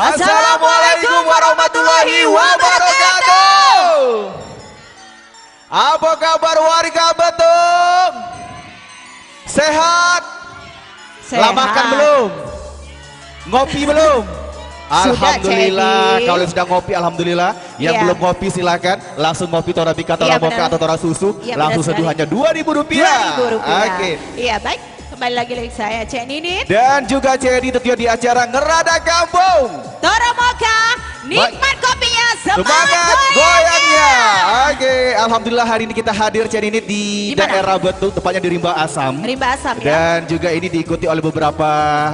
Assalamualaikum warahmatullahi wabarakatuh. Apa kabar warga Betung? Sehat? Sehat. Makan belum? Ngopi belum? Alhamdulillah, Cedi. kalau sudah ngopi alhamdulillah. Yang Iya. belum ngopi silakan langsung ngopi Torabika, Iya, Toramoka benar. atau Tora Susu. Iya, Langsung benar seduh sekali. hanya Rp2.000. Rp2.000. Oke. Iya baik, kembali lagi saya Cek Ninit. Dan juga Cedi tentunya di acara Ngerada Kampung. Toromoka, nikmat kopinya, Semangat goyangnya. Oke, alhamdulillah hari ini kita hadir Cek Ninit di Di mana? daerah Betung, tepatnya di Rimba Asam. Rimba Asam ya. Dan juga ini diikuti oleh beberapa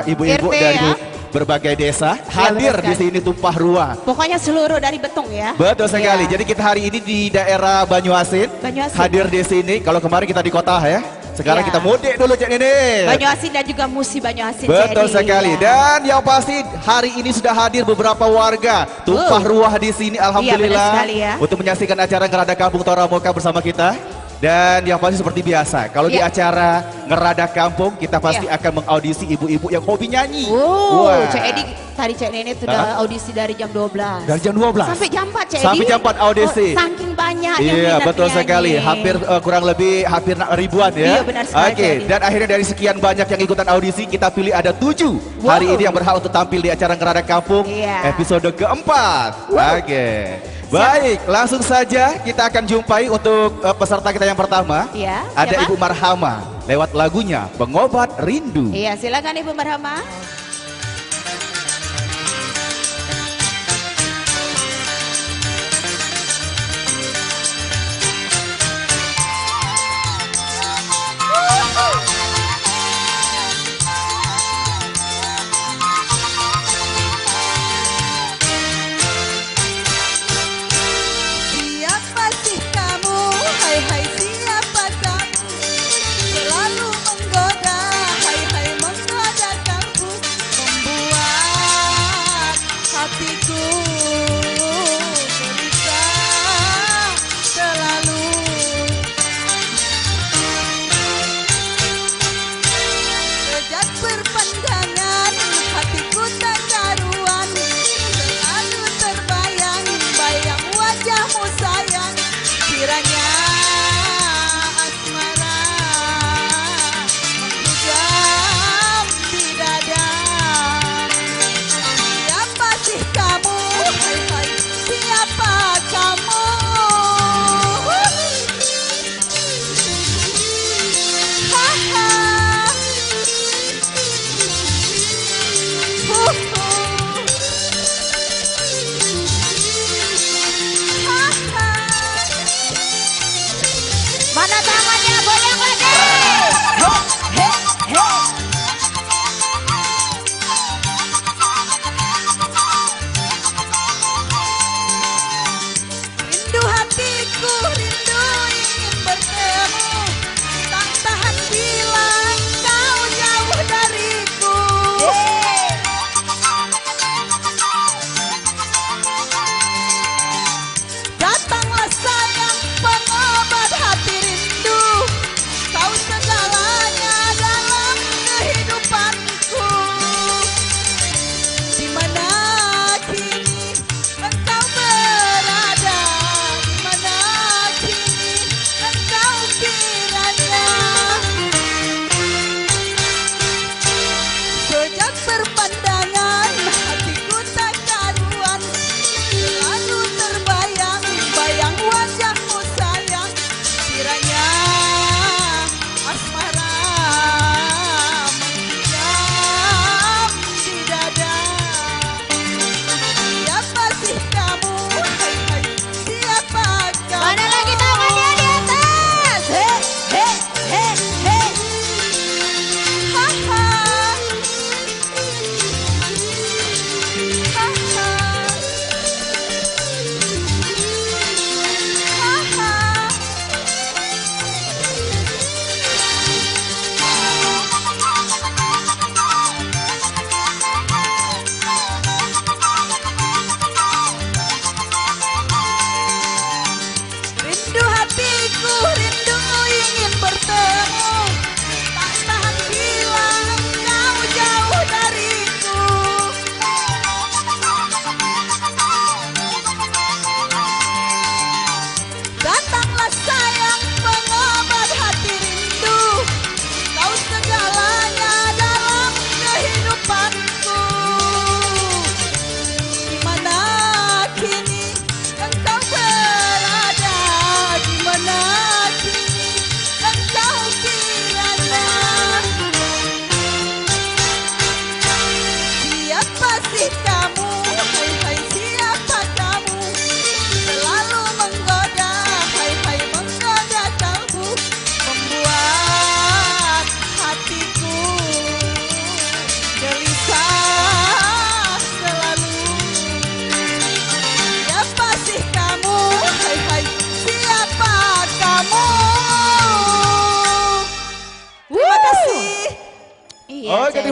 ibu-ibu RT dari ya. berbagai desa Ya, hadir betul di sekali. sini tumpah ruah. Pokoknya seluruh dari Betung ya. Betul sekali. Iya. Jadi kita hari ini di daerah Banyuasin. Banyuasin. Hadir di sini. Kalau kemarin kita di kota ya. Sekarang Iya. kita mudik dulu Cek Ninit. Banyuasin dan juga Musi Banyuasin. Betul Cedi, sekali. ya. Dan yang pasti hari ini sudah hadir beberapa warga tumpah ruah di sini. Alhamdulillah benar sekali ya. untuk menyaksikan acara Ngerada Kampung Toramoka bersama kita. Dan yang pasti seperti biasa, kalau di Iya. acara Ngerada Kampung kita pasti Iya. akan mengaudisi ibu-ibu yang hobi nyanyi. Wow, Cek Edi tadi Cek Ninit sudah Hah? audisi dari jam 12. Dari jam 12 Sampai jam 4 Cek Edi. Sampai jam 4 audisi. Oh, saking banyak yang Iya minat betul menyanyi. sekali, hampir kurang lebih hampir ribuan ya. Iya, benar sekali, Oke, Cedi. dan akhirnya dari sekian banyak yang ikutan audisi kita pilih ada 7 Wow. hari ini yang berhak untuk tampil di acara Ngerada Kampung Iya. episode keempat. Oke, baik langsung saja kita akan jumpai untuk peserta kita yang pertama. Iya, Ada siapa? Ibu Marhama lewat lagunya Pengobat Rindu. Iya, silakan Ibu Marhama. Siapa sih kamu? Hai hai siapa kamu? Selalu menggoda, hai hai menggoda kampus.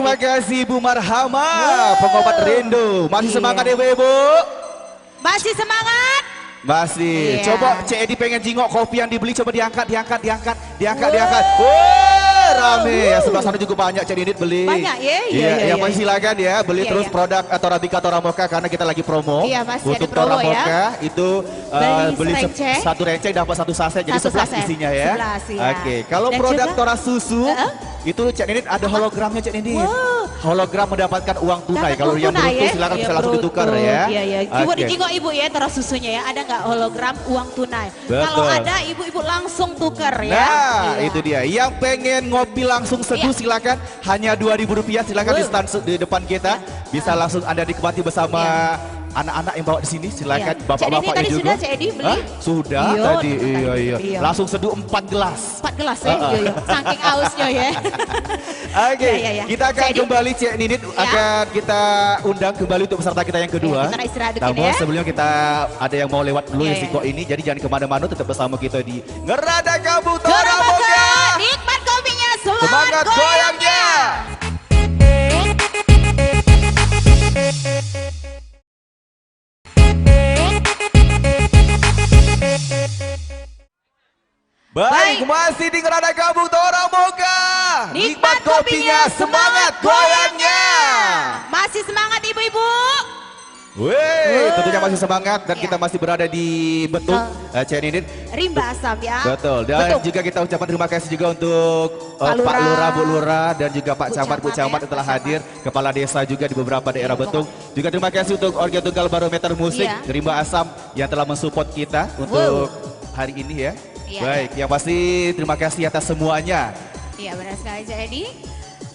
terima kasih Bu Marhama, pengobat rindu. Masih semangat ya Ibu? Masih semangat? Masih. Iya. Coba Cik Edi pengen jingok kopi yang dibeli, coba diangkat. Rame. Ya, sebelah sana juga banyak Cik Edi beli. Banyak ya? Iya, masih silakan ya beli Iya, terus iya. produk Torabika Toramoka karena kita lagi promo. Iya, masih untuk ada promo ya. Toramoka itu Beli serenceng. satu renceng dapat satu saset, jadi Satu 11 saset. isinya ya. 11, iya. Oke, kalau Dan produk juga- Tora Susu itu Cik Nidit ada hologramnya Cik Nidit. Wow. Hologram mendapatkan uang tunai. Dapat Kalau uang yang tunai beruntung ya? silakan Iya, bisa langsung ditukar ya. Iya, iya. Ibu Oke. dijengok ibu ya, terus susunya ya. Ada nggak hologram uang tunai? Betul. Kalau ada, ibu-ibu langsung tukar ya. Nah, Iya. itu dia. Yang pengen ngopi langsung seduh Iya. silakan. Hanya Rp2.000 silakan di Wow. stand di depan kita. Bisa langsung Anda nikmati bersama anak-anak yang bawa di sini. Silakan Iya. bapak-bapaknya Cik Edi tadi juga. sudah, Cik Edi beli? Hah? Sudah Iya, tadi. tadi. Iya. Iya. Langsung seduh 4 gelas. 4 gelas ya, iya. Saking ausnya ya. Oke, Ya. kita akan Cik Edi. kembali Cik Nidit akan kita undang kembali untuk peserta kita yang kedua. Ya, kita istirahat dulu Namun ya. sebelumnya kita ada yang mau lewat dulu Ya, yang ya, singkok ya. ini, jadi jangan kemana-mana, tetap bersama kita di Ngerada Kamu Toramoka, Toramoka. nikmat kopinya, semangat Semangat goyangnya. Baik, masih di Ngerada Kamu Toramoka. Nikmat kopinya, semangat goyangnya. Masih semangat ibu-ibu? Wih, tentunya masih semangat dan kita masih berada di Betung, Cik Nidit. Rimba Asam ya. Betul, dan juga kita ucapkan terima kasih juga untuk Pak Lurah, Bu Lurah, dan juga Pak Camat, Bu Camat yang telah hadir, Kepala Desa juga di beberapa daerah Betung. Juga terima kasih untuk Organ Tunggal Barometer Musik, Iya. Rimba Asam yang telah mensupport kita untuk hari ini ya. Iya. Baik, yang pasti terima kasih atas semuanya. Iya benar sekali Cik Edi.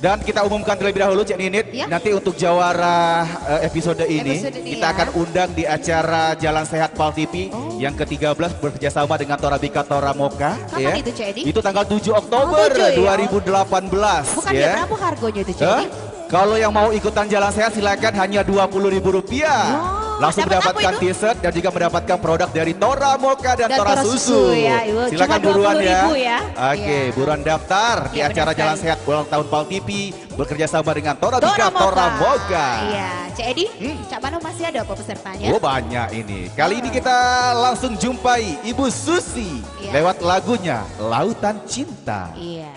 Dan kita umumkan terlebih dahulu Cik Ninit, Ya. nanti untuk jawara episode ini, Episode ini kita ya. akan undang di acara Jalan Sehat Pal TV yang ke-13 bekerjasama dengan Torabika Toramoka. Kapan itu, Cik Edi? Itu tanggal 7 Oktober 7 ya? 2018. Bukan ya. berapa harganya itu Cik Hah? Edi? Kalau yang mau ikutan Jalan Sehat silakan hanya Rp20.000. Langsung dapat mendapatkan apa itu? t-shirt dan juga mendapatkan produk dari Toramoka dan Tora Susu. ya, Ibu. Silakan Cuma buruan ya. 20.000 ya. Oke, Iya. buruan daftar di Iya, acara benar Jalan sekali. Sehat ulang tahun Pal TV bekerja sama dengan Torabika Toramoka. Iya, Cik Edi, Cak Mano masih ada apa pesertanya? Oh banyak ini. Kali ini kita langsung jumpai Ibu Susi Iya. lewat lagunya Lautan Cinta. Iya.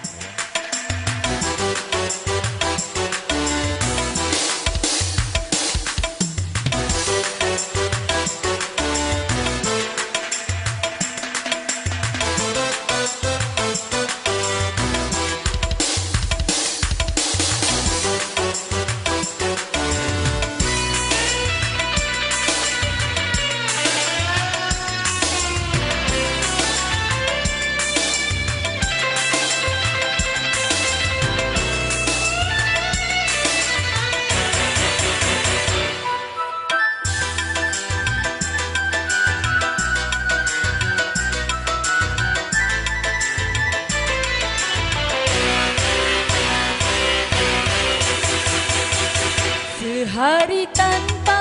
Sehari tanpa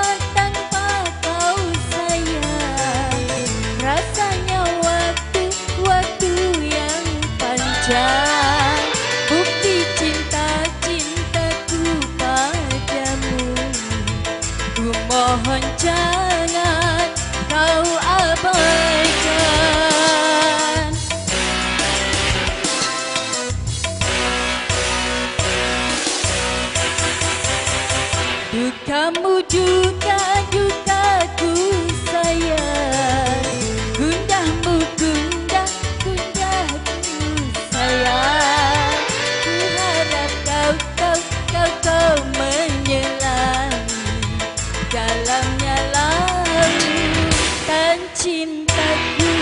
kau sayang, rasanya waktu yang panjang. Bukti cintaku padamu, ku mohon jangan kau abaikan. Dukamu dukaku sayang, gundamu gundaku sayang. Ku harap kau menyelami dalamnya lautan cintaku.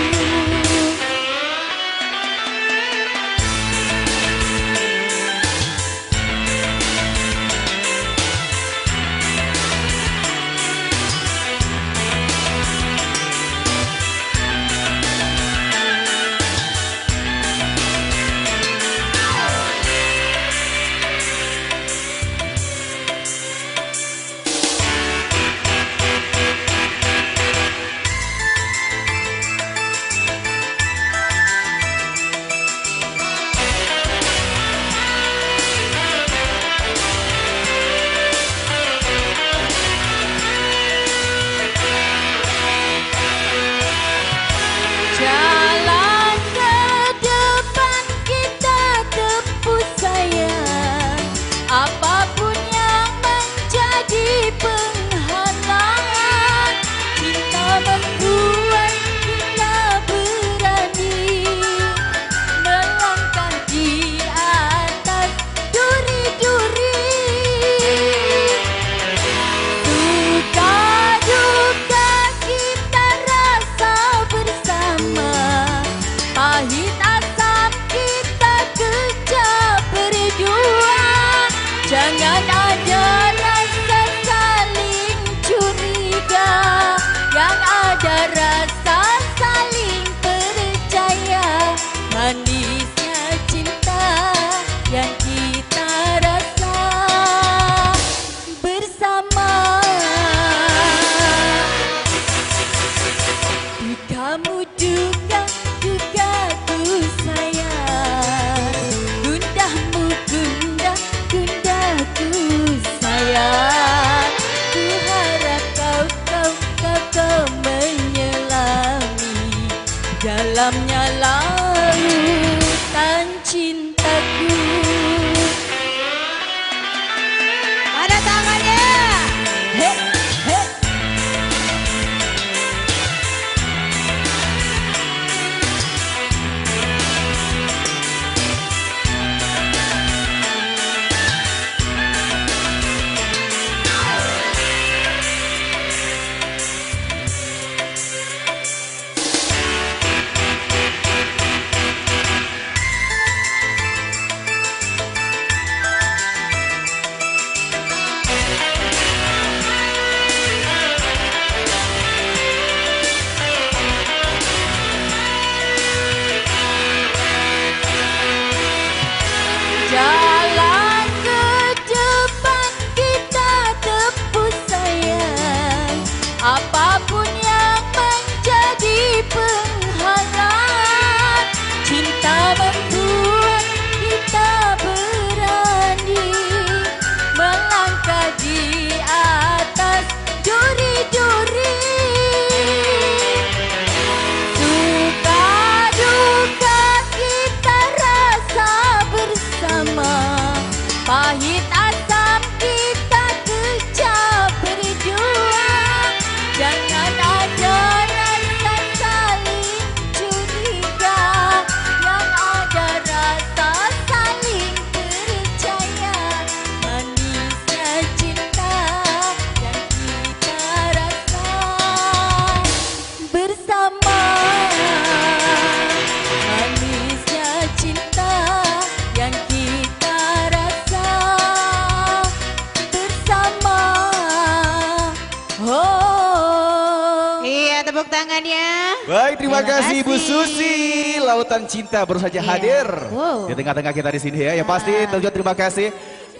tepuk tangannya. Baik, terima Terima kasih Ibu kasih. Susi. Lautan Cinta baru saja Iya. hadir Wow. di tengah-tengah kita di sini ya. Yang pasti tentunya terima kasih.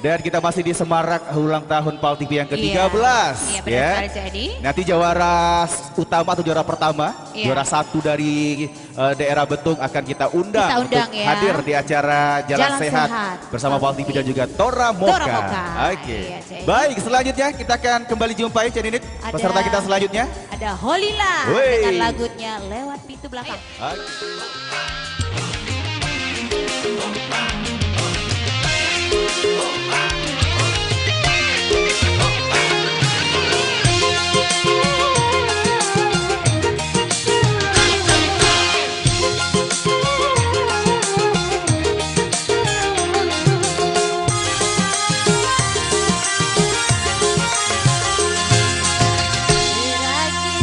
Dan kita masih di Semarak ulang tahun PAL TV yang ke-13 Iya, benar ya. sekali, Jadi. Nanti jawara utama atau juara pertama, Iya. juara satu dari daerah Betung akan kita undang, Kita undang untuk ya. hadir di acara Jalan, Jalan Sehat, Sehat. bersama PAL TV dan juga Tora Moka. Moka. Oke. Iya, Cik. Baik, selanjutnya kita akan kembali jumpai Cik Ninit, Ada- peserta kita selanjutnya. Ada Holila Wey. dengan lagunya Lewat Pintu Belakang. Oke.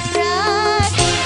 Rakit-rakit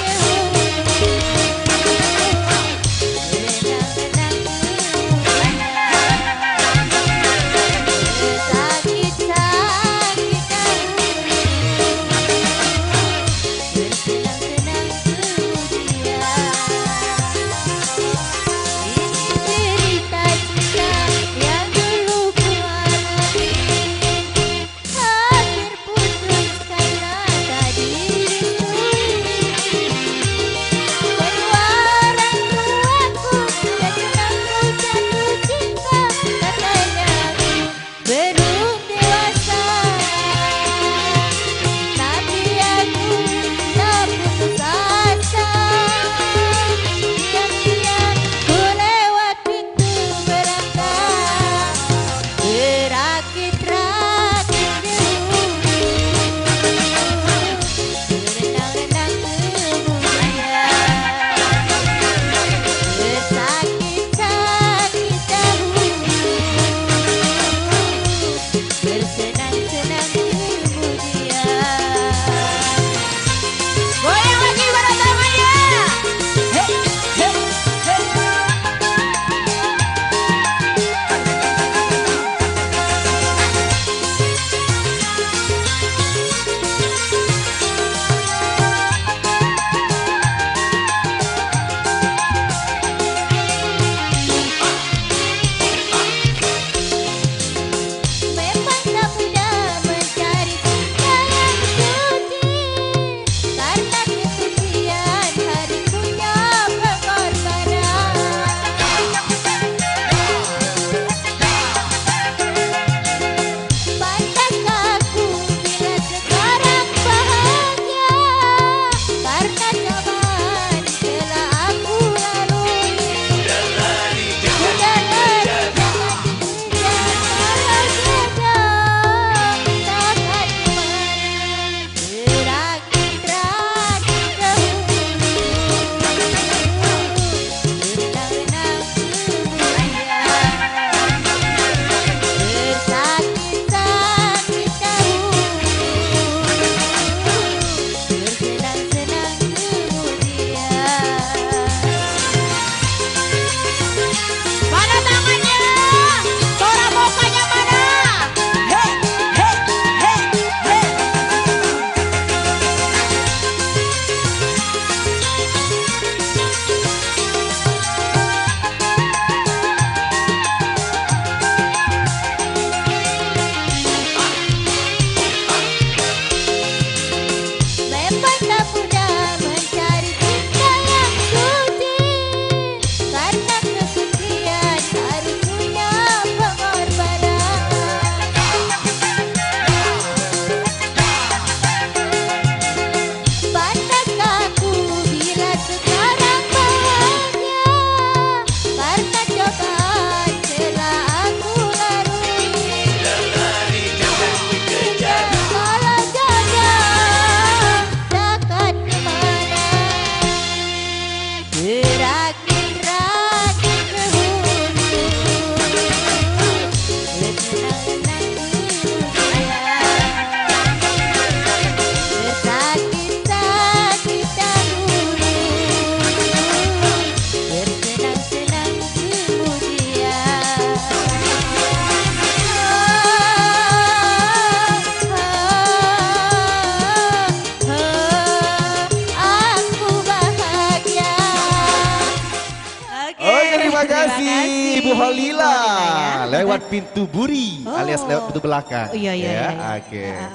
lewat pintu buri alias lewat pintu belakang. Iya, iya, ya. iya. Oke. Ya,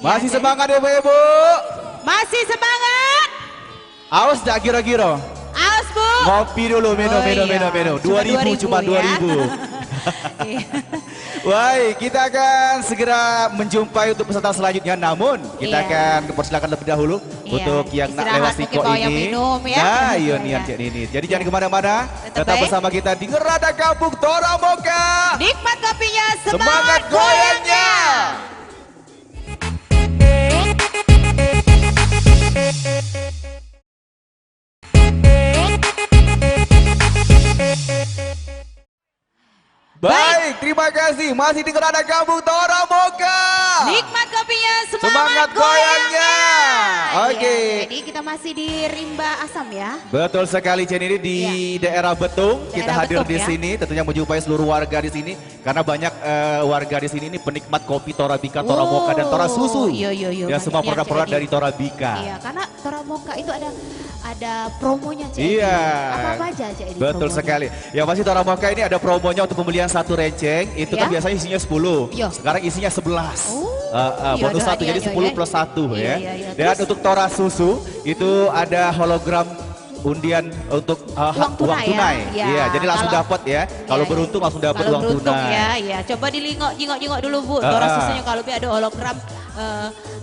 Masih jadi- semangat ya Ibu? Masih semangat. Awas dak kira-kira. Awas Bu. Ngopi dulu, minum, Oh, minum, iya. minum, minum. Cuma 2000, cuma 2000. Iya. Baik, kita akan segera menjumpai untuk peserta selanjutnya. Namun, kita Iya. akan persilakan lebih dahulu Iya, untuk yang nak istirahat lewat mungkin Siko bawa yang ini. minum ya. Nah, iya Iya, nian iya. Cik Nini. Jadi jangan kemana-mana, Tetap tetap baik. bersama kita di Ngerada Kampung Toramoka. Nikmat kopinya, Semangat goyangnya. Baik, terima kasih. Masih di Ngerada Kampung Toramoka. Nikmat kopinya, Semangat goyangnya. Oke. Iya, jadi kita masih di Rimba Asam ya. Betul sekali Jen, ini di daerah Betung. Kita Daerah hadir Betung, di ya. sini tentunya menjumpai seluruh warga di sini karena banyak warga di sini ini penikmat kopi Torabika, Toramoka dan Tora Susu. Iya, iya, iya. Dan semua Banyak, produk-produk Cik dari Torabika. Iya, karena Toramoka itu ada promonya Cik Edi. Iya. Apa aja Cik Edi Betul promonya? sekali. Yang pasti Toramoka ini ada promonya untuk pembelian satu renceng, itu kan Ya. biasanya isinya 10. Iya. Sekarang isinya 11. Oh, Bonus iya, 1 iya, jadi iya, 10 iya. plus 1 Iya, ya. iya, iya. Dan Terus- untuk Tora Susu itu ada hologram undian untuk Uang tunai ya. Iya, jadi langsung Kalau- dapat ya. Kalau Iya, beruntung iya. langsung dapat Kalau uang beruntung tunai. ya, iya. Coba jingok dulu Bu. Tora susunya kalau ada hologram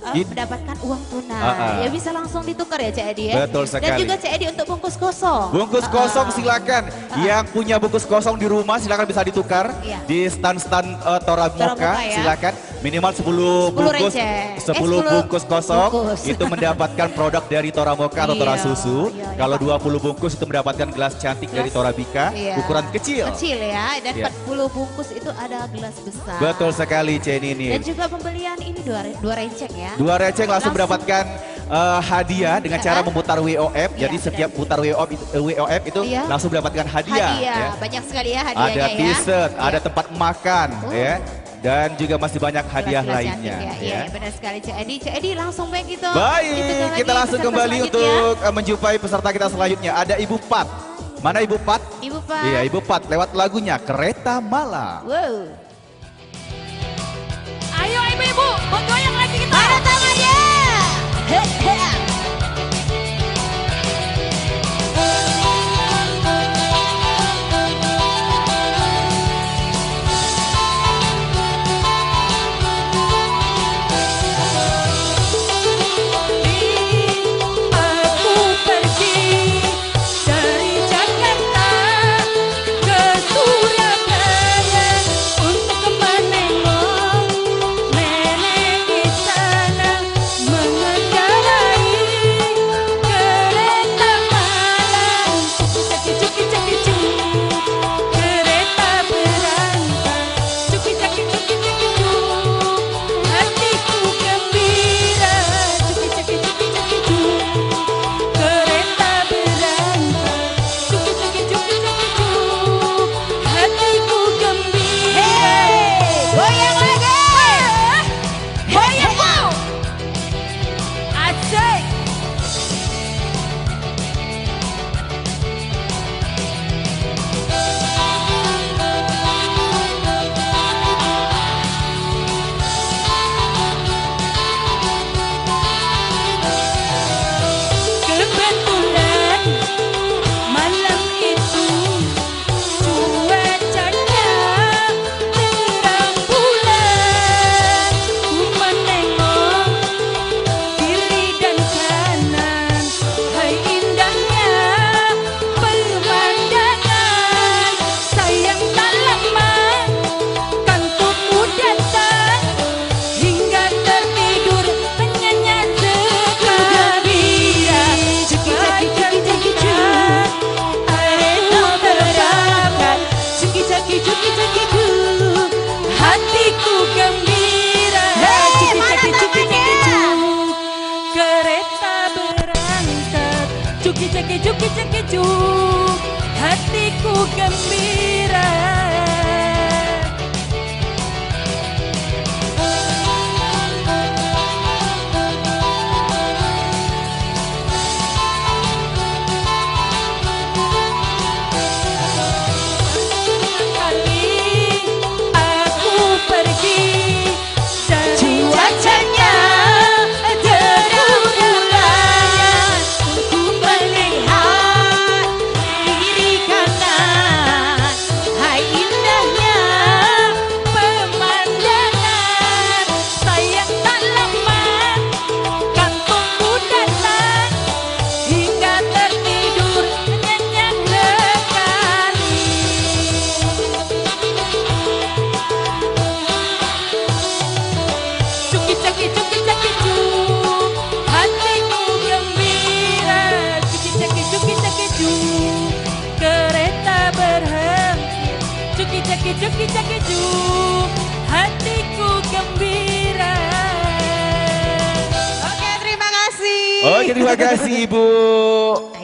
mendapatkan uang tunai. Ya bisa langsung ditukar ya Cik Edi ya. Betul Dan sekali. juga Cik Edi untuk bungkus kosong. Bungkus kosong silakan. Yang punya bungkus kosong di rumah silakan bisa ditukar Iya. di stand-stand Toramoka. Toramoka ya. Silakan minimal 10 bungkus, receh. 10 bungkus kosong bungkus. itu mendapatkan produk dari Toramoka atau Tora Iya, Susu. iya, iya. Kalau 20 bungkus itu mendapatkan gelas cantik dari Torabika, Iya. ukuran kecil. Kecil ya. Dan Iya. 40 bungkus itu ada gelas besar. Betul sekali Jen ini. Dan juga pembelian ini dua renceng ya. 2 receng langsung mendapatkan hadiah dengan cara Iya. memutar WOF. Iya, Jadi benar. setiap putar WOF itu Iya. langsung mendapatkan hadiah. Hadiah, ya. banyak sekali ya hadiahnya Ada ya. t-shirt, Iya. ada tempat makan, Oh. ya, dan juga masih banyak hadiah Gelas-gelas lainnya. cantik ya. ya. Iya, benar sekali Cik Edi. Cik Edi langsung baik gitu. Baik, kita langsung kembali untuk menjumpai peserta kita selanjutnya. Ada Ibu Pat. Mana Ibu Pat? Ibu Pak. Iya, Ibu Pat lewat lagunya Kereta Malam. Wow. Ayo ibu-ibu, menggoyang lagi kita. Mana tangannya? He, he. Aku pergi dari Jakarta ke Surabaya untuk menengok nenek di sana. berkicak keju, hatiku gembira. Oke, terima kasih. Oke, terima kasih Ibu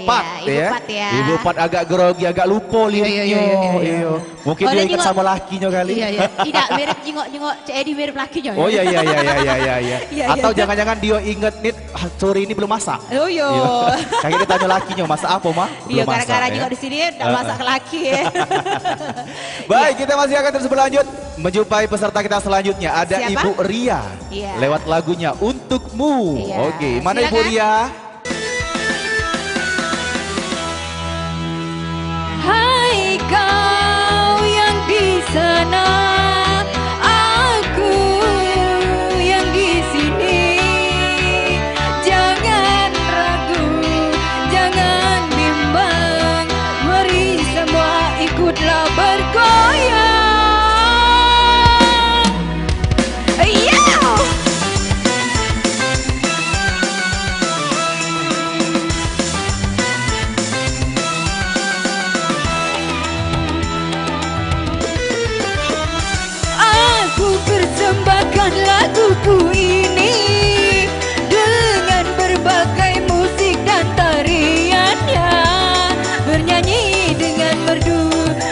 Pat Ibu ya. Pat ya. Ibu Pat agak grogi, agak lupa liriknya. Iya. Mungkin Oh, dia dia ingat juga- sama lakinya kali. Iya. Tidak mirip jengok-jengok Cik Edi mirip lakinya. Oh iya. Iya. Atau jangan-jangan dia inget nih sore ini belum masak. Oh iya. Kayaknya dia tanya lakinya masak apa mah? Iya, Belum masak, gara-gara ya. jengok di sini enggak masak ke laki ya. Baik, kita masih akan terus berlanjut menjumpai peserta kita selanjutnya. Ada Siapa? Ibu Ria. Iya. Lewat lagunya Untukmu. Iya. Oke, mana Ibu Silakan. Ria? Hai kau yang di sana, aku yang di sini. Jangan ragu, jangan bimbang, mari semua ikutlah bergoyang. Yeah! Aku persembahkan laguku ini dengan berbagai musik dan tariannya, bernyanyi dengan merdu,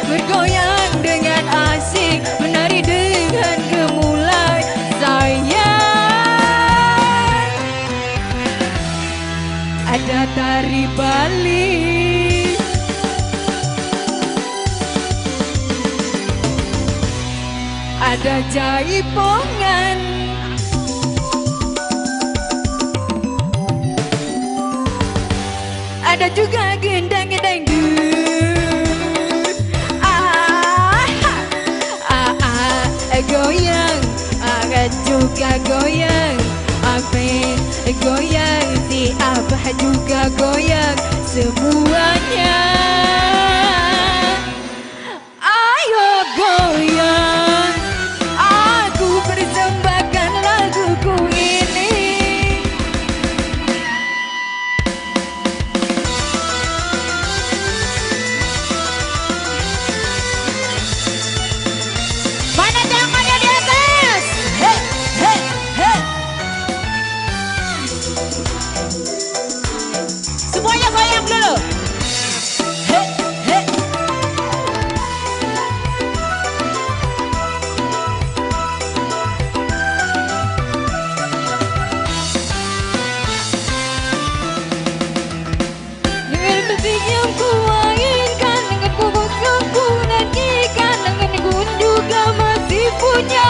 bergoyang dengan asik, menari dengan gemulai sayang. Ada tari Bali, ada jaipongan, ada juga gendang-gendang dut. Goyang, juga goyang, ape goyang, si abah juga goyang, semuanya. Ayo goyang, aku persembahkan laguku ini. Mana tangannya di atas? Hey, hey, hey. Semuanya goyang dulu. Hey, hey. Dengan musik yang ku mainkan, dengan kubuk yang ku nyanyikan, dengan ku juga masih punya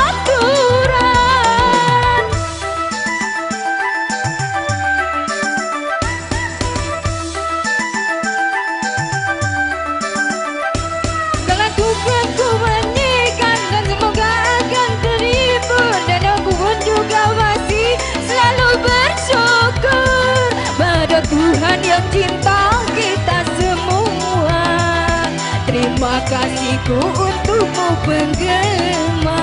aturan. Kalau Tuhan ku menyanyikan dan semoga akan terhibur, dan aku pun juga masih selalu bersyukur pada Tuhan yang cinta kita semua. Terima kasihku untukmu penggemar.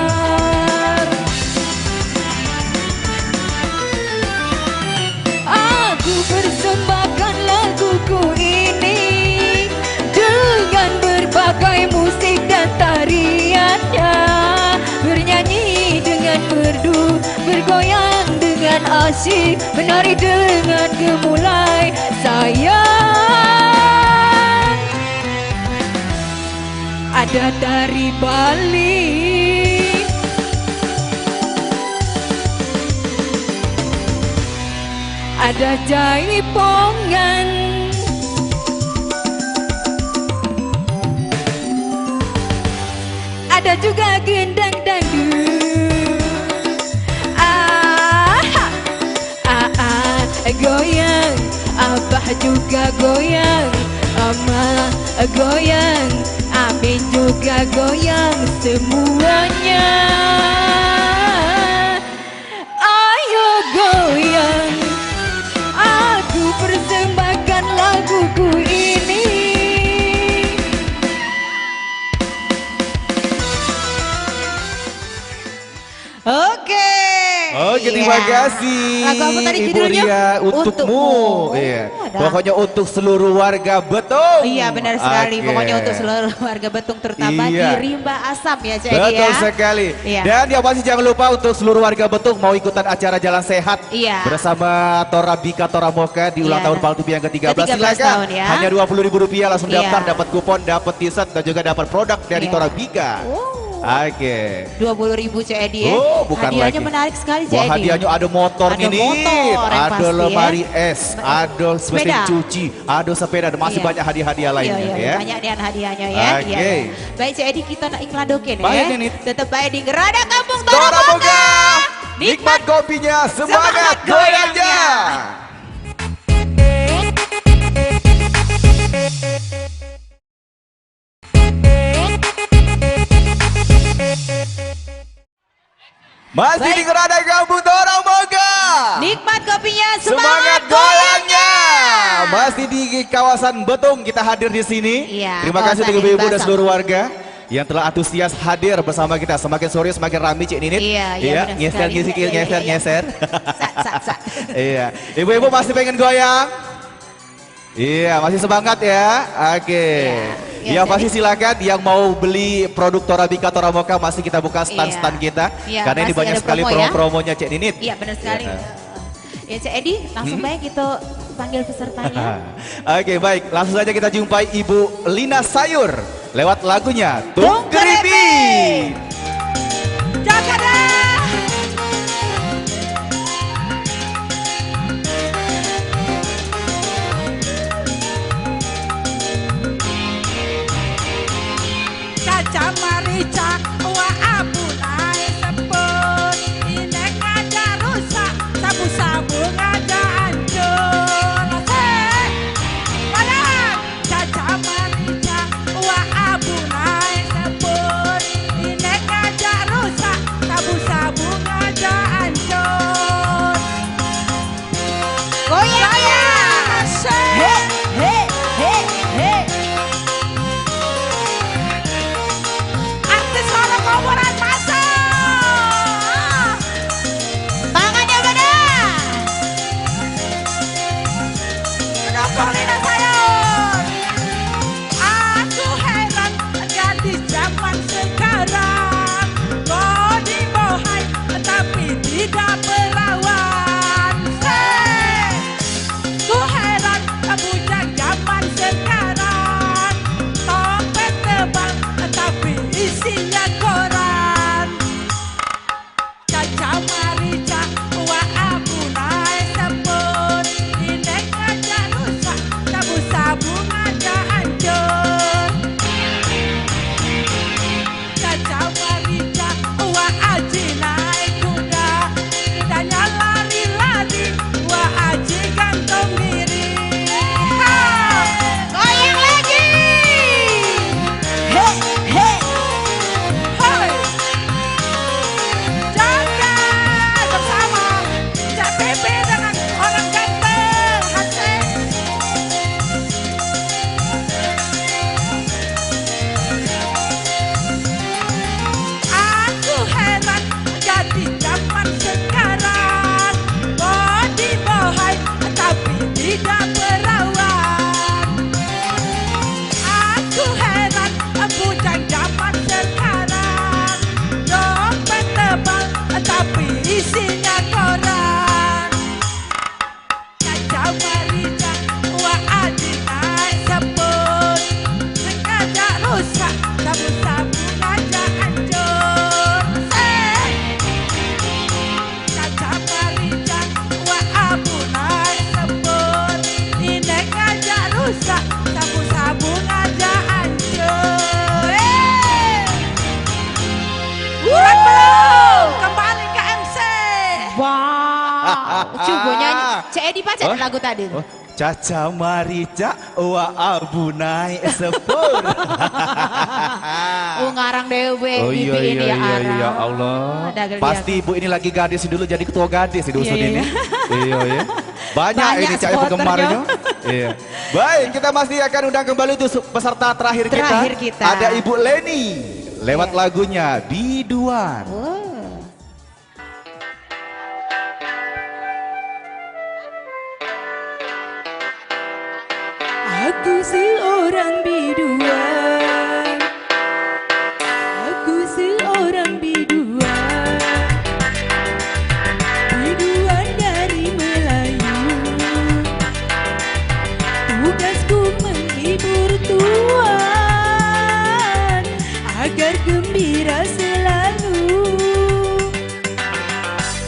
Aku persembahkan laguku ini dengan berbagai musik dan tariannya, bernyanyi dengan merdu, bergoyang dengan asyik, menari dengan gemulai sayang. Ada dari Bali, ada jaipongan, ada juga gendang dangdut. Goyang, abah juga goyang, ama goyang, amin juga goyang, semuanya. Ayo goyang, aku persembahkan laguku ini. Oke. Oke, terima Terima kasih. Lagu apa tadi Ibu judulnya? Ria, untukmu. Iya. Pokoknya untuk seluruh warga Betung. Iya benar sekali. Oke. Pokoknya untuk seluruh warga Betung terutama di Rimba Asam ya Cek Edi Betul ya. sekali. Iya. Dan yang pasti jangan lupa untuk seluruh warga Betung mau ikutan acara Jalan Sehat Iya. bersama Tora Bika Tora Moka di ulang Iya. tahun Paltubi yang ke-13. Ke-13 Silakan. tahun ya. Hanya Rp20.000 langsung Iya. daftar, dapat kupon, dapat t-shirt dan juga dapat produk dari Iya. Tora Bika. Oke. 20.000 Cek Edi ya. Oh, bukan Hadiahnya lagi. menarik sekali Cek Wah, Edi. hadiahnya ada motor Ada ini, motor yang ada pasti, lemari ya. es, ada mesin Sepeda. cuci, ada sepeda, dan masih Iya. banyak hadiah-hadiah lainnya Iya, ya. banyak dan hadiahnya ya. Oke. Iya, iya. Baik Cek Edi kita nak iklan doken ya. Baik, Nini. Tetap baik di Gerada Kampung Tora Tora Boga, Boga. nikmat kopinya, semangat Semangat goyangnya. Masih Baik. di Gerada Kampung Tora Boga. Nikmat kopinya, Semangat goyangnya. Masih di kawasan Betung kita hadir di sini. Iya, Terima kasih kawasan untuk ibu-ibu dan Basam. seluruh warga yang telah antusias hadir bersama kita. Semakin sore semakin ramai Cik Ninit. Iya, iya, benar ngeser sekali. ngesikil, Iya, iya, ngeser iya. ngeser. Sak. Iya. Ibu-ibu masih pengen goyang? Iya, masih semangat ya. Oke. Iya, Yang pasti silakan yang mau beli produk Tora Bika Tora Moka masih kita buka stand-stand Iya. kita. Iya, Karena ini masih banyak ada sekali promo ya. promo-promonya Cik Ninit. Iya benar sekali. Iya. Ya Cek Edi, langsung baik kita panggil pesertanya. Oke baik, langsung saja kita jumpai Ibu Lina Sayur lewat lagunya Tung Keripi. Jaga dah. Caca marica wa abu nae sepun inek aja rusak sabu-sabu aja hancur padahal caca marica wa abu nae sepun inek aja rusak sabu-sabu aja hancur Goyang ya. He he he he artis suara komporan masuk Tangannya benar. Kolina sayur aku heran gadis zaman sekarang kau dibohai tapi tidak perawan ku heran bujang zaman sekarang topet tebal tapi isinya koran caca marica wa abu nae sepun inek aja rusak sabu-sabu aja hancur caca marica wa aji naik kuda kudanya lari-lari wa aji gantung diri Goyang lagi. he he Hai jaga bersama Cak Pepe dengan orang ganteng Haseh aku heran jadi zaman sekarang mau dibohai tapi tidak perawan aku heran bujang zaman sekarang dompet tebal tapi isinya koran caca marica wa adi naik sepun sengaja rusak sabu-sabu aja hancur caca marica wa abu naik sepun inek aja rusak sabu-sabu aja hancur bukan belum kembali ke MC Wow. Coba nyanyi. Cek Edi baca Oh. lagu tadi. Oh, Caca marica wa abu naik sepur. Oh ngarang dewe. Oh Bibi iya ini iya iya arang. ya Allah. Ada geliat. Pasti ibu ini lagi gadis dulu jadi ketua gadis di dusun Iya, ini. Iya iya. Banyak Banyak ini cak supporternya. penggemarnya. Iya. Baik, kita masih akan undang kembali untuk peserta terakhir kita. Terakhir kita. Ada Ibu Leni lewat Iya. lagunya Biduan. Oh. Aku seorang biduan, aku seorang biduan, biduan dari Melayu. Tugasku menghibur tuan agar gembira selalu,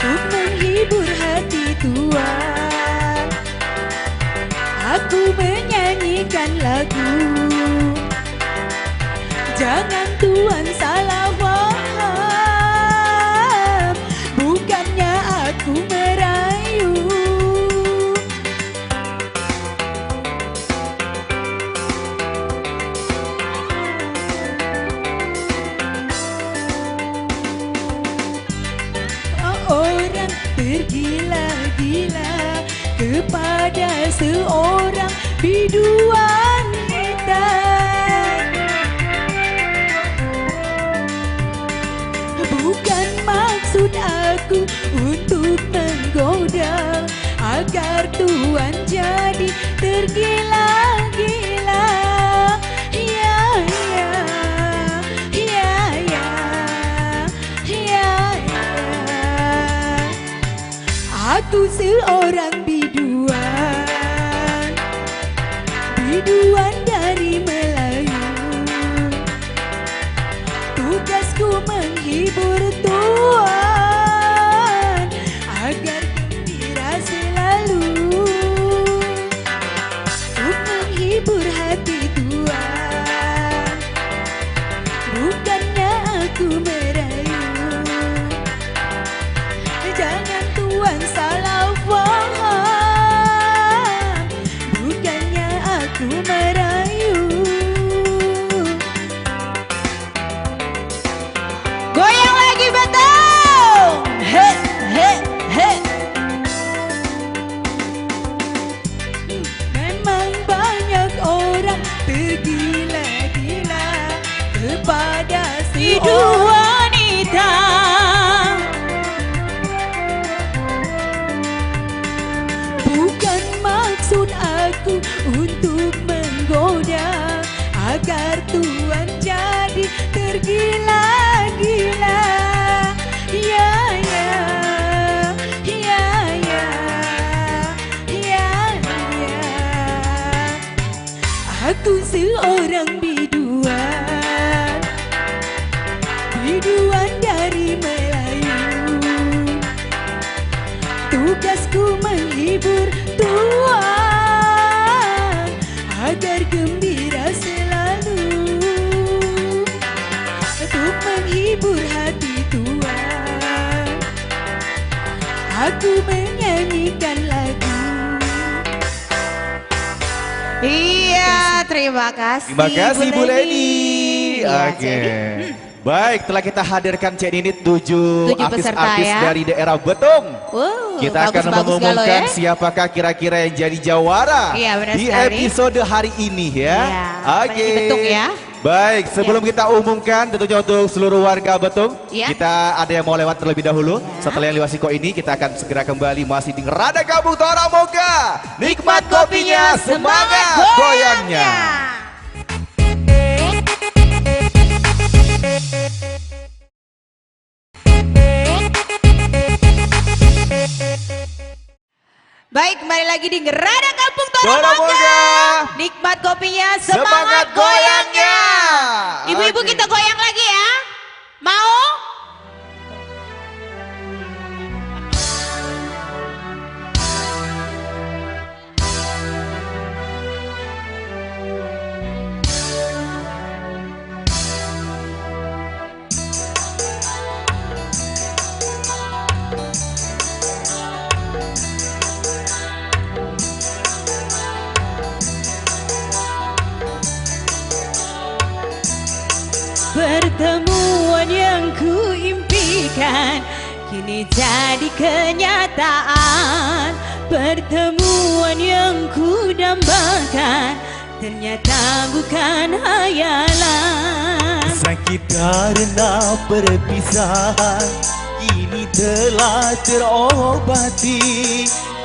untuk menghibur hati tuan. Aku menyanyikan lagu, jangan tuan salah faham, bukannya aku merayu. Orang tergila-gila kepada seorang biduan wanita. Bukan maksud aku untuk menggoda agar tuan jadi tergila-gila. Ya, ya, ya, ya, ya, ya. Aku seorang biduan, biduan dari Melayu. Tugasku menghibur tuan agar gembira selalu, untuk menghibur hati tuan, bukannya aku merayu. Jangan tuan salah faham, bukannya aku merayu. Goyang lagi betul. He he he. Memang banyak orang tergila-gila kepada si wanita. Bukan maksud aku untuk menggoda agar tuan jadi tergila-gila. Ya, ya, ya, ya, ya, ya. Aku seorang biduan, biduan dari Melayu. Tugasku menghibur tuan agar gembira selalu, untuk menghibur hati tuan. Aku menyanyikan lagu. Iya, terima kasih. Terima kasih Bu Leni. Iya, Oke. jadi, Baik, telah kita hadirkan Cek Nini 7 7 peserta artis-artis ya. dari daerah Betung. bagus, Kita akan bagus mengumumkan galau ya. siapakah kira-kira yang jadi jawara Iya, benar di sekali. episode hari ini ya. Iya, Oke. apalagi Betung ya. Baik, sebelum kita umumkan tentunya untuk seluruh warga Betung, Iya. kita ada yang mau lewat terlebih dahulu. Iya. Setelah yang lewat Siko ini, kita akan segera kembali masih di Rada Kampung Tora Moga. Nikmat kopinya, semangat goyangnya. Baik, kembali lagi di Ngerada Kampung Tora Tora Moga. Moga. Nikmat kopinya, semangat Semangat goyangnya. goyangnya. Ibu-ibu Oke. kita goyang lagi ya. Mau? Pertemuan yang kuimpikan kini jadi kenyataan. Pertemuan yang kudambakan ternyata bukan hayalan. Sakit karena perpisahan kini telah terobati.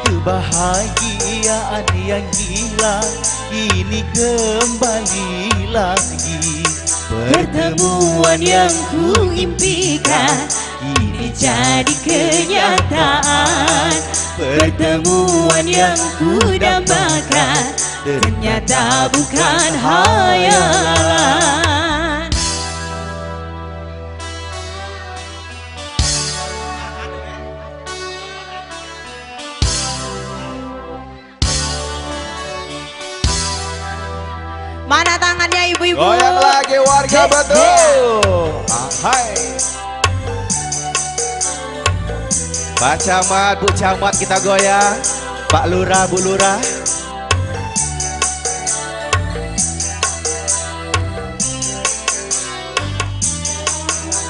Kebahagiaan kebahagiaan yang hilang ini kembali lagi. Pertemuan yang ku impikan ini jadi kenyataan. Pertemuan yang ku dambakan ternyata bukan hayalan. Mana tangannya ibu-ibu? Goyang lagi warga betul. Hai. Pak Camat, Bu Camat kita goyang. Pak Lurah, Bu Lurah.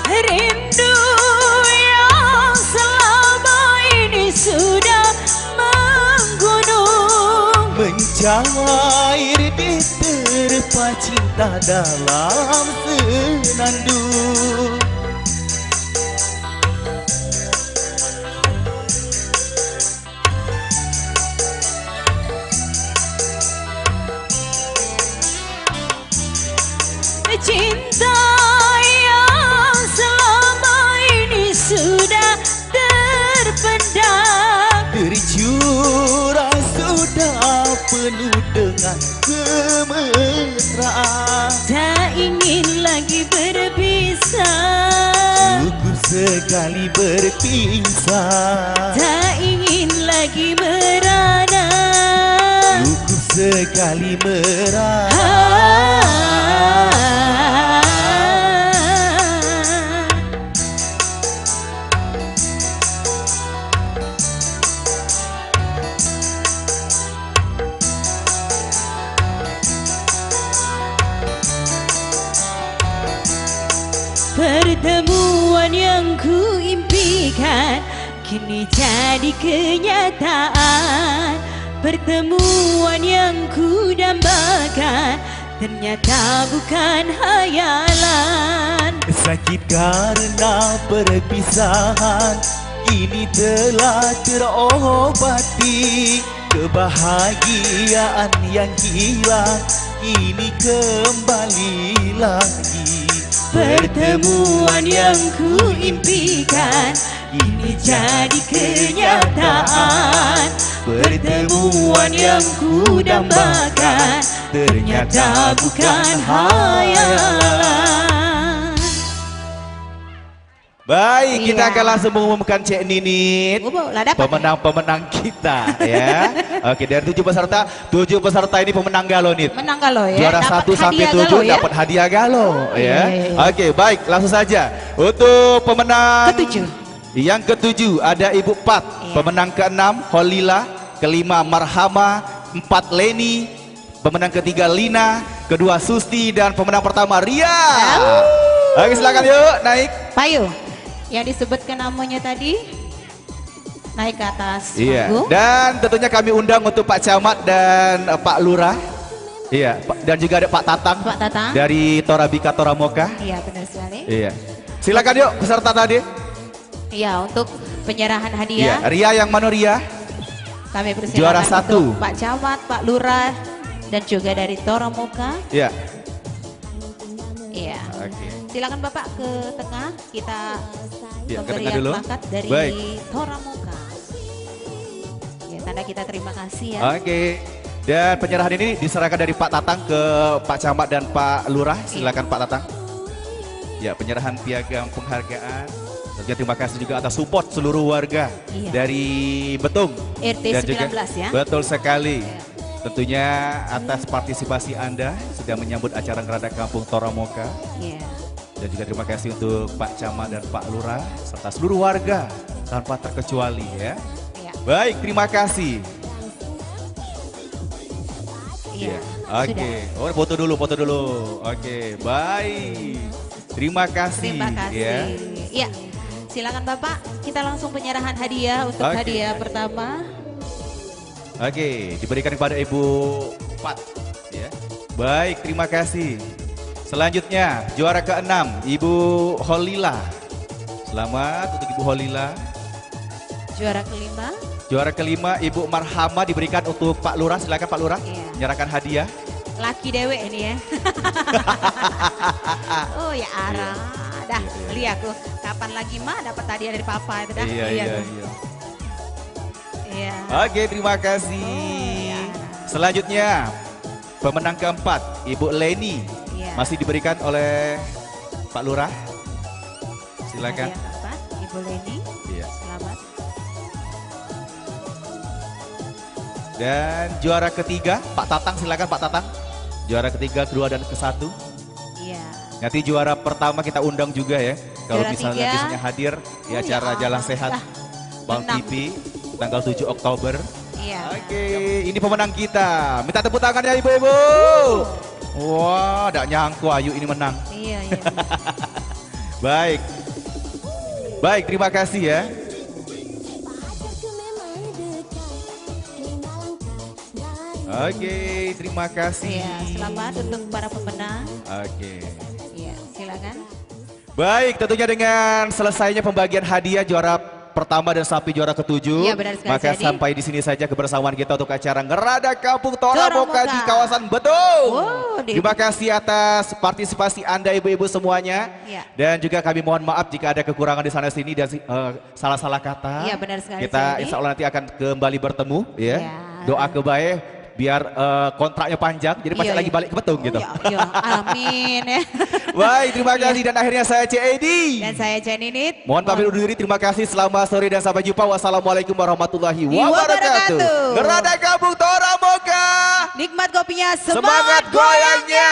Rindu yang selama ini sudah menggunung, Mencair di terpa cinta dalam senandung. cinta yang selama ini sudah terpendam, Tercurah sudah penuh dengan kemesraan. tak ingin lagi berpisah, Syukur sekali berpisah. tak ingin lagi merana. Syukur sekali merana. Pertemuan yang ku impikan kini jadi kenyataan. Pertemuan yang ku dambakan ternyata bukan hayalan. Sakit karena perpisahan kini telah terobati. Kebahagiaan yang hilang ini kembali lagi. Pertemuan yang ku impikan ini jadi kenyataan. Pertemuan yang ku dambakan ternyata bukan hayalan. Baik, kita Iya. akan langsung mengumumkan Cek Ninit, Lah dapat pemenang-pemenang kita ya. Oke, dari 7 peserta ini pemenang Galo Nit. menang kalau ya. Juara Dapat 1 sampai hadiah 7 galau ya. dapat hadiah Galo ya. iya, iya. Oke, baik, langsung saja. Untuk pemenang Ketujuh. Yang ketujuh ada Ibu Pat, Iya. pemenang ke-6 Holila, kelima Marhama, 4 Leni, pemenang ketiga Lina, kedua Susti dan pemenang pertama Ria. Oke, silakan yuk naik. Payu, yang disebutkan namanya tadi naik ke atas Iya, panggung. dan tentunya kami undang untuk Pak Camat dan Pak Lurah. Iya, dan juga ada Pak Tatang. Pak Tatang. Dari Torabika Toramoka. Iya benar sekali. Iya. Silakan yuk peserta tadi. Iya, untuk penyerahan Iya, hadiah Ria yang mana Ria? kami persilakan Juara 1. untuk Pak Camat, Pak Lurah dan juga dari Toramoka. Iya. Iya. Oke. Silakan Bapak ke tengah, kita Iya, ke tengah pemberian dulu. plakat dari Baik. Toramoka. Ya, tanda kita terima kasih ya. Oke. Dan penyerahan ini diserahkan dari Pak Tatang ke Pak Camat dan Pak Lurah. Silakan Pak Tatang. Ya, penyerahan piagam penghargaan. Tentunya terima kasih juga atas support seluruh warga Iya. dari Betung. RT Dan juga- 19 ya. Betul sekali. Tentunya atas partisipasi Anda sudah menyambut acara Ngeradak Kampung Toramoka. Iya. Dan juga terima kasih untuk Pak Camat dan Pak Lurah serta seluruh warga tanpa terkecuali ya. Iya. Baik, terima kasih. Iya. Oke. Oh, foto dulu. Oke, baik. Terima kasih. Terima kasih. Ya. Iya. Silakan Bapak, kita langsung penyerahan hadiah untuk Oke. hadiah pertama. Oke, diberikan kepada Ibu Pat. Ya. Baik, terima kasih. Selanjutnya, juara ke-6, Ibu Holila. Selamat untuk Ibu Holila. Juara kelima, Juara kelima Ibu Marhama diberikan untuk Pak Lurah. Silakan Pak Lurah, Iya. menyerahkan hadiah. Laki dewe ini ya. Oh ya Ara. Dah beli aku. Kapan lagi mah dapat hadiah dari papa itu dah. Iya. Iya. Oke, terima kasih. Selanjutnya pemenang keempat Ibu Leni Iya. masih diberikan oleh Pak Lurah. Silakan. Hadiah keempat, Ibu Leni. Iya. Selamat. Dan juara ketiga Pak Tatang, silakan Pak Tatang. Juara ketiga, kedua dan ke-1. Iya. Nanti juara pertama kita undang juga ya. Kalau Juara misalnya tiga. bisanya hadir di Oh, acara ya Jalan Allah. Sehat Dah. Bang Menang. TV tanggal 7 Oktober. Iya. Oke, ini pemenang kita. Minta tepuk tangannya ibu-ibu. Wah, tak nyangku Ayu ini menang. Iya. Baik. Baik, terima kasih ya. Oke, terima kasih. Iya, selamat untuk para pemenang. Oke. Iya, silakan. Baik, tentunya dengan selesainya pembagian hadiah juara pertama dan sampai juara ke-7. Iya, benar sekali, Maka Jadi. sampai di sini saja kebersamaan kita untuk acara Ngerada Kampung Toramoka Toramoka di kawasan Betung. Oh, Terima kasih atas partisipasi Anda ibu-ibu semuanya. Iya. Dan juga kami mohon maaf jika ada kekurangan di sana sini dan salah-salah kata. Iya, benar sekali, Kita Jadi. insya Allah nanti akan kembali bertemu ya. Iya. Doa kebaik biar kontraknya panjang jadi pasti Iya, lagi iya. balik ke Betung gitu. Iya, amin ya. Baik, terima kasih dan akhirnya saya CED. Dan saya Ceninit. Mohon pamit undur diri, terima kasih, selamat sore dan sampai jumpa. Wassalamualaikum warahmatullahi wabarakatuh. Wabarakatuh. Ngerada Kampung Toramoka. Nikmat kopinya, Semangat goyangnya.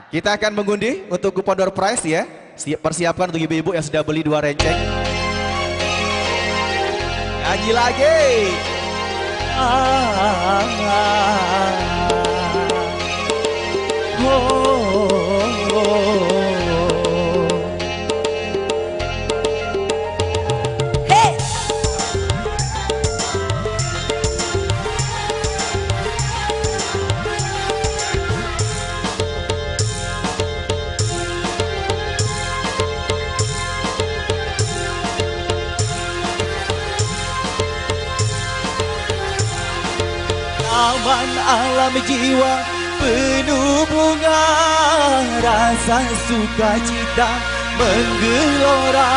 Kita akan mengundi untuk kupon door prize ya. Persiapkan untuk ibu-ibu yang sudah beli 2 renceng. Nyanyi lagi. Hey. Taman alam jiwa penuh bunga, rasa sukacita menggelora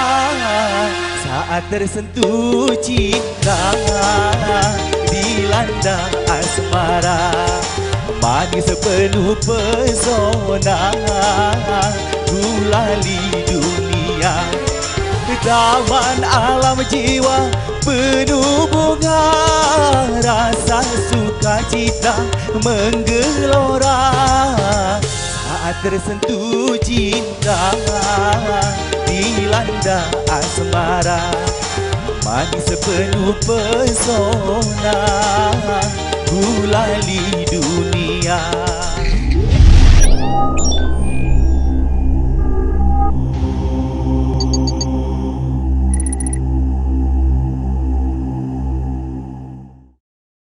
saat tersentuh cinta dilanda asmara, manis penuh pesona gulali dunia. Taman alam jiwa penuh bunga, rasa sukacita menggelora saat tersentuh cinta dilanda asmara, manis penuh pesona gulali